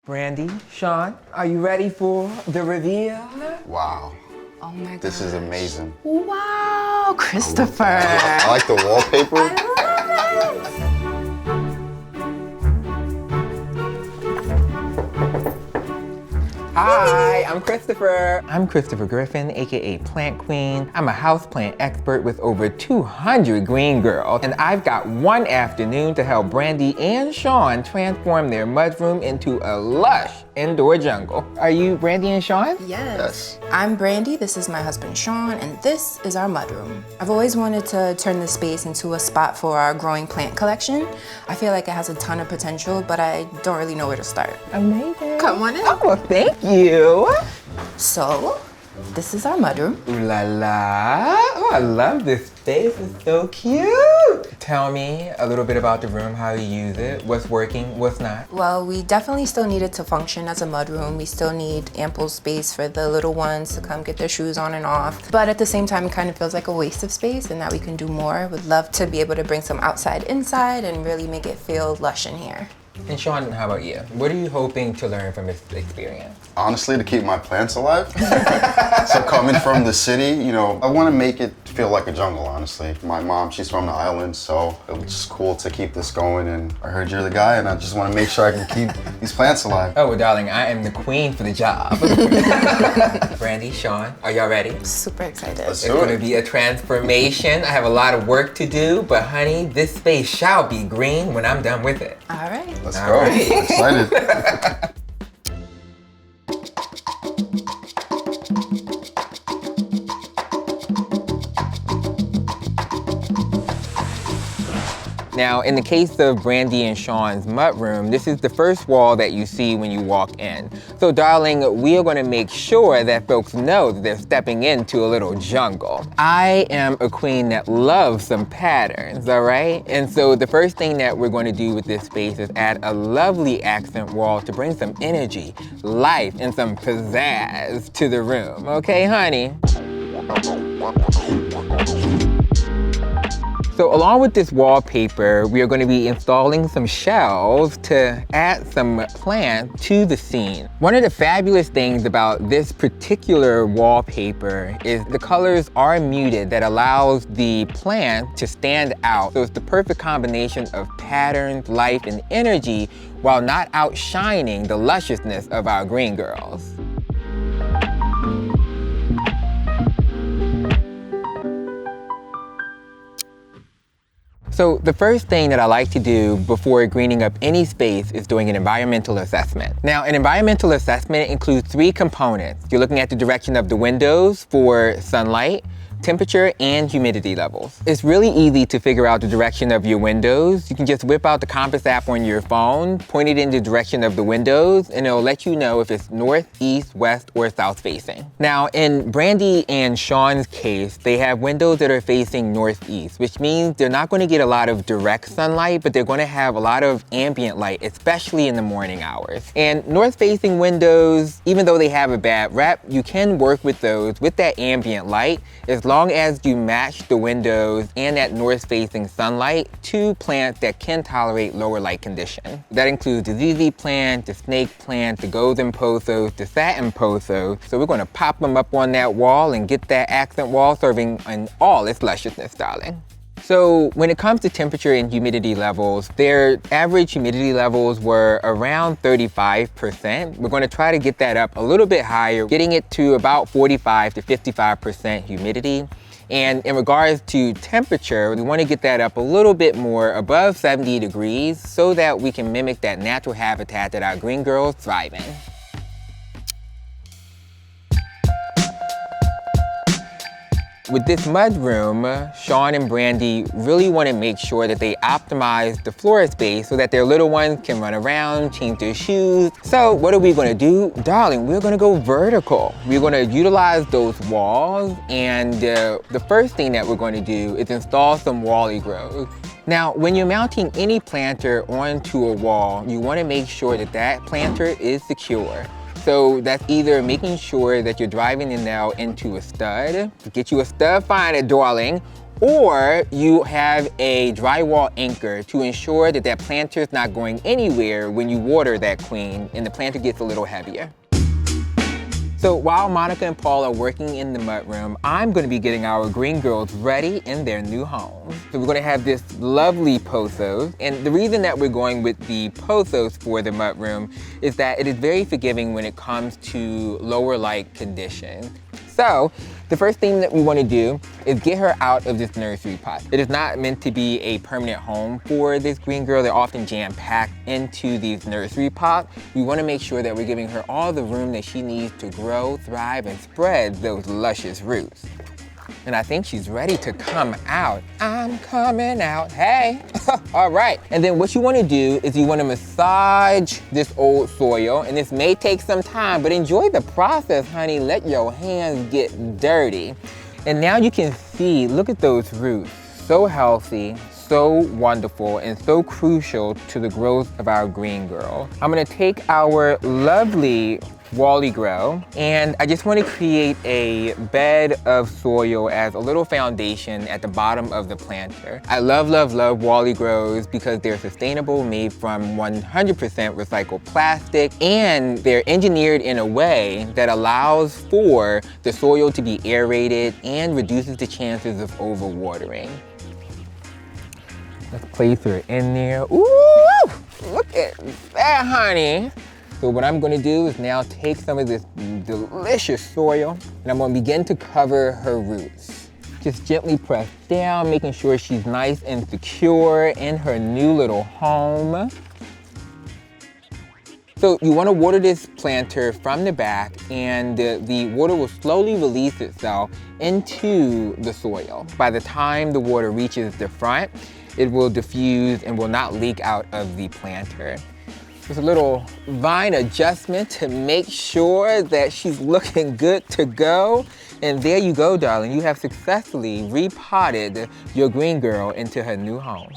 Brandy, Sean, are you ready for the reveal? Wow. Oh my god. This is amazing. Wow, Christopher. I like the wallpaper. I love it. Hi, I'm Christopher. I'm Kristofer Gryffin, aka Plant Kween. I'm a houseplant expert with over 200 green girls, and I've got one afternoon to help Brandy and Sean transform their mudroom into a lush indoor jungle. Are you Brandy and Sean? Yes. I'm Brandy, this is my husband Sean, and this is our mudroom. I've always wanted to turn this space into a spot for our growing plant collection. I feel like it has a ton of potential, but I don't really know where to start. Amazing. Come on in. Oh, well, thank you. So, this is our mudroom. Ooh la la. Oh, I love this space. It's so cute. Tell me a little bit about the room, how you use it, what's working, what's not. Well, we definitely still need it to function as a mudroom. We still need ample space for the little ones to come get their shoes on and off. But at the same time, it kind of feels like a waste of space and that we can do more. Would love to be able to bring some outside inside and really make it feel lush in here. And Sean, how about you? What are you hoping to learn from this experience? Honestly, to keep my plants alive. So coming from the city, you know, I want to make it feel like a jungle, honestly. My mom, she's from the island, so it was just cool to keep this going. And I heard you're the guy, and I just want to make sure I can keep these plants alive. Oh, well, darling, I am the queen for the job. Brandy, Sean, are y'all ready? Super excited. Let's It's do going to it. be a transformation. I have a lot of work to do, but honey, this space shall be green when I'm done with it. All right. Let's All go. right. I'm excited. Now, in the case of Brandy and Sean's mudroom, this is the first wall that you see when you walk in. So darling, we are gonna make sure that folks know that they're stepping into a little jungle. I am a queen that loves some patterns, all right? And so the first thing that we're gonna do with this space is add a lovely accent wall to bring some energy, life, and some pizzazz to the room, okay, honey? So along with this wallpaper, we are going to be installing some shelves to add some plants to the scene. One of the fabulous things about this particular wallpaper is the colors are muted that allows the plant to stand out. So it's the perfect combination of patterns, life, and energy while not outshining the lusciousness of our green girls. So the first thing that I like to do before greening up any space is doing an environmental assessment. Now, an environmental assessment includes 3 components. You're looking at the direction of the windows for sunlight, temperature, and humidity levels. It's really easy to figure out the direction of your windows. You can just whip out the compass app on your phone, point it in the direction of the windows, and it'll let you know if it's north, east, west, or south facing. Now, in Brandy and Sean's case, they have windows that are facing northeast, which means they're not going to get a lot of direct sunlight, but they're going to have a lot of ambient light, especially in the morning hours. And north-facing windows, even though they have a bad rep, you can work with those with that ambient light as long as you match the windows and that north-facing sunlight to plants that can tolerate lower light conditions. That includes the ZZ plant, the snake plant, the golden pothos, the satin pothos. So we're going to pop them up on that wall and get that accent wall serving in all its lusciousness, darling. So when it comes to temperature and humidity levels, their average humidity levels were around 35%. We're going to try to get that up a little bit higher, getting it to about 45 to 55% humidity. And in regards to temperature, we want to get that up a little bit more, above 70 degrees, so that we can mimic that natural habitat that our green girls thrive in. With this mudroom, Sean and Brandy really want to make sure that they optimize the floor space so that their little ones can run around, change their shoes. So what are we going to do? Darling, we're going to go vertical. We're going to utilize those walls, and the first thing that we're going to do is install some wally grows. Now, when you're mounting any planter onto a wall, you want to make sure that that planter is secure. So that's either making sure that you're driving the nail into a stud, get you a stud finder, darling, or you have a drywall anchor to ensure that that planter is not going anywhere when you water that queen and the planter gets a little heavier. So while Monica and Paul are working in the mudroom, I'm gonna be getting our green girls ready in their new home. So we're gonna have this lovely pothos, and the reason that we're going with the pothos for the mudroom is that it is very forgiving when it comes to lower light conditions. So the first thing that we want to do is get her out of this nursery pot. It is not meant to be a permanent home for this green girl. They're often jam-packed into these nursery pots. We want to make sure that we're giving her all the room that she needs to grow, thrive, and spread those luscious roots. And I think she's ready to come out. I'm coming out, hey. All right, and then what you wanna do is you wanna massage this old soil, and this may take some time, but enjoy the process, honey. Let your hands get dirty. And now you can see, look at those roots, so healthy, so wonderful, and so crucial to the growth of our green girl. I'm gonna take our lovely Wally Grow, and I just want to create a bed of soil as a little foundation at the bottom of the planter. I love, love, love Wally Grows because they're sustainable, made from 100% recycled plastic, and they're engineered in a way that allows for the soil to be aerated and reduces the chances of overwatering. Let's place her in there. Ooh, look at that, honey. So what I'm gonna do is now take some of this delicious soil and I'm gonna begin to cover her roots. Just gently press down, making sure she's nice and secure in her new little home. So you wanna water this planter from the back, and the water will slowly release itself into the soil. By the time the water reaches the front, it will diffuse and will not leak out of the planter. Just a little vine adjustment to make sure that she's looking good to go. And there you go, darling. You have successfully repotted your green girl into her new home.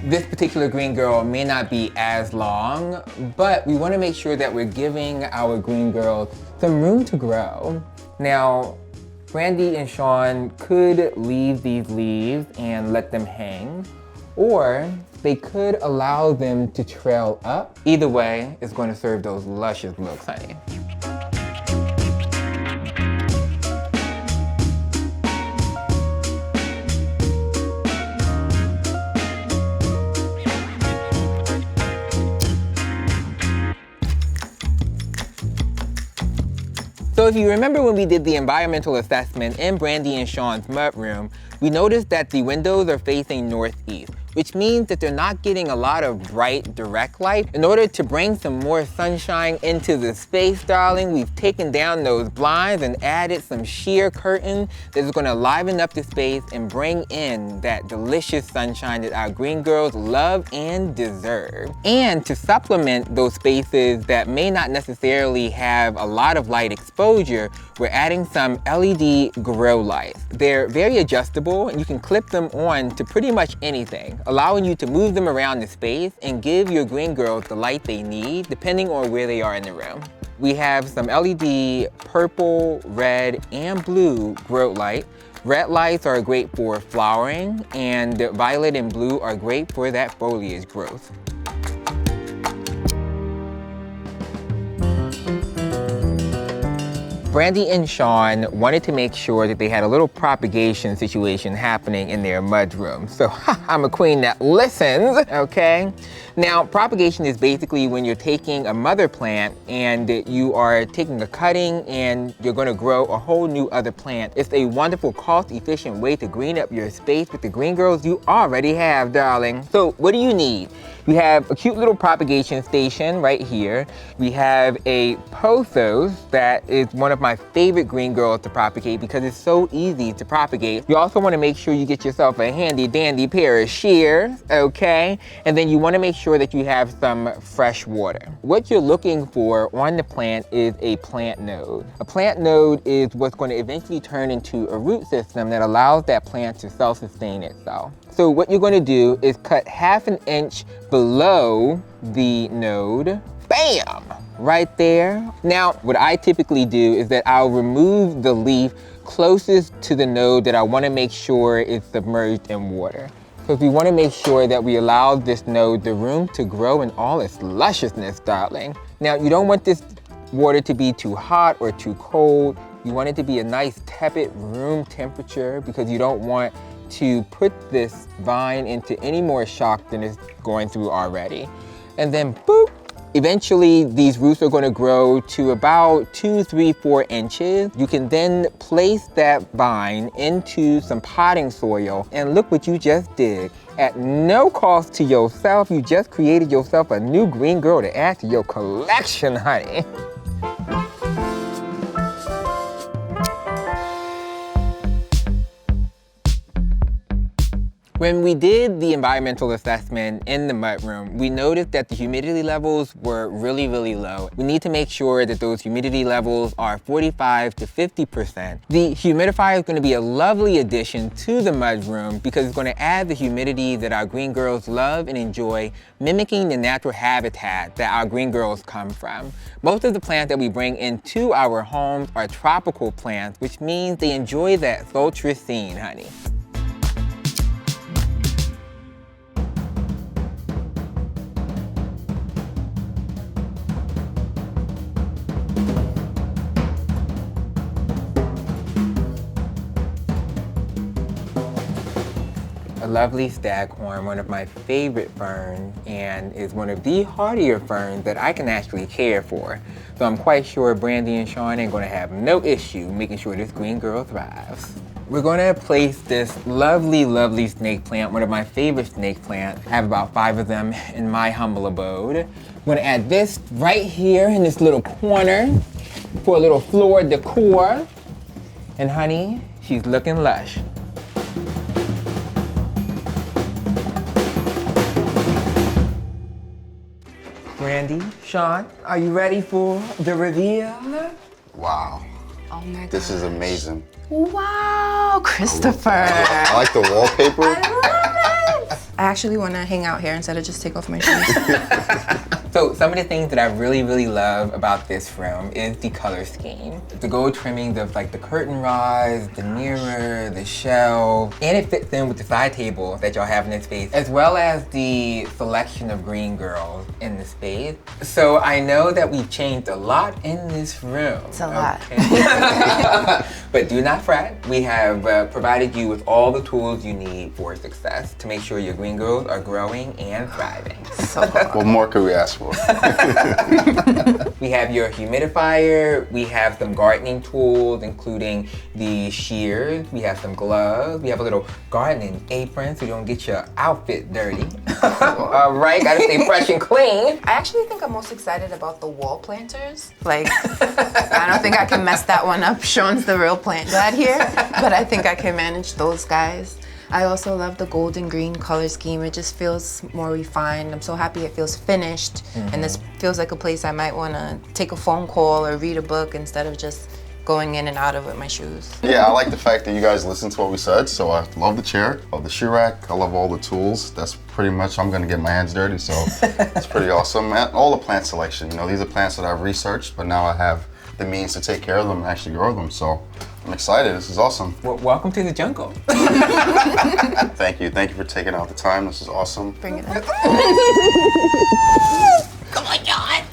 This particular green girl may not be as long, but we want to make sure that we're giving our green girl some room to grow. Now, Brandy and Sean could leave these leaves and let them hang, or they could allow them to trail up. Either way, it's going to serve those luscious looks, honey. So if you remember when we did the environmental assessment in Brandy and Sean's mudroom, we noticed that the windows are facing northeast, which means that they're not getting a lot of bright, direct light. In order to bring some more sunshine into the space, darling, we've taken down those blinds and added some sheer curtain that is gonna liven up the space and bring in that delicious sunshine that our green girls love and deserve. And to supplement those spaces that may not necessarily have a lot of light exposure, we're adding some LED grow lights. They're very adjustable and you can clip them on to pretty much anything, allowing you to move them around the space and give your green girls the light they need depending on where they are in the room. We have some LED purple, red, and blue grow light. Red lights are great for flowering, and violet and blue are great for that foliage growth. Brandy and Sean wanted to make sure that they had a little propagation situation happening in their mudroom. So I'm a queen that listens, okay? Now, propagation is basically when you're taking a mother plant and you are taking a cutting and you're gonna grow a whole new other plant. It's a wonderful, cost-efficient way to green up your space with the green girls you already have, darling. So what do you need? We have a cute little propagation station right here. We have a pothos that is one of my favorite green girls to propagate because it's so easy to propagate. You also want to make sure you get yourself a handy dandy pair of shears, okay? And then you want to make sure that you have some fresh water. What you're looking for on the plant is a plant node. A plant node is what's going to eventually turn into a root system that allows that plant to self-sustain itself. So what you're going to do is cut 1/2 inch below the node bam, right there. Now, what I typically do is that I'll remove the leaf closest to the node that I want to make sure is submerged in water. Because we want to make sure that we allow this node the room to grow in all its lusciousness, darling. Now, you don't want this water to be too hot or too cold. You want it to be a nice tepid room temperature because you don't want to put this vine into any more shock than it's going through already. And then boop, eventually these roots are going to grow to about 2, 3, 4 inches. You can then place that vine into some potting soil and look what you just did. At no cost to yourself, you just created yourself a new green girl to add to your collection, honey. When we did the environmental assessment in the mudroom, we noticed that the humidity levels were really, really low. We need to make sure that those humidity levels are 45 to 50%. The humidifier is going to be a lovely addition to the mudroom because it's going to add the humidity that our green girls love and enjoy, mimicking the natural habitat that our green girls come from. Most of the plants that we bring into our homes are tropical plants, which means they enjoy that sultry scene, honey. A lovely staghorn, one of my favorite ferns, and is one of the hardier ferns that I can actually care for. So I'm quite sure Brandy and Sean ain't gonna have no issue making sure this green girl thrives. We're gonna place this lovely, lovely snake plant, one of my favorite snake plants. I have about 5 of them in my humble abode. I'm gonna add this right here in this little corner for a little floor decor. And honey, she's looking lush. Brandy, Sean, are you ready for the reveal? Wow. Oh my god. This is amazing. Wow, Christopher. I like the wallpaper. I love it. I actually want to hang out here instead of just take off my shoes. So some of the things that I really, really love about this room is the color scheme. The gold trimmings of like the curtain rods, the mirror, the shelf, and it fits in with the side table that y'all have in this space, as well as the selection of green girls in the space. So I know that we've changed a lot in this room. It's a lot. But do not fret. We have provided you with all the tools you need for success to make sure your green girls are growing and thriving. So hard. What more could we ask for? We have your humidifier, we have some gardening tools, including the shears, we have some gloves, we have a little gardening apron so you don't get your outfit dirty. All right, gotta stay fresh and clean. I actually think I'm most excited about the wall planters. Like, I don't think I can mess that one up. Sean's the real plant dad here, but I think I can manage those guys. I also love the gold and green color scheme. It just feels more refined. I'm so happy it feels finished. And this feels like a place I might want to take a phone call or read a book instead of just going in and out of with my shoes. Yeah, I like the fact that you guys listened to what we said. So I love the chair, love the shoe rack, I love all the tools. That's pretty much, I'm gonna get my hands dirty, so it's pretty awesome. And all the plant selection, you know, these are plants that I've researched, but now I have the means to take care of them and actually grow them. So I'm excited, this is awesome. Well, welcome to the jungle. Thank you for taking out the time, this is awesome. Bring it up. Come on, John.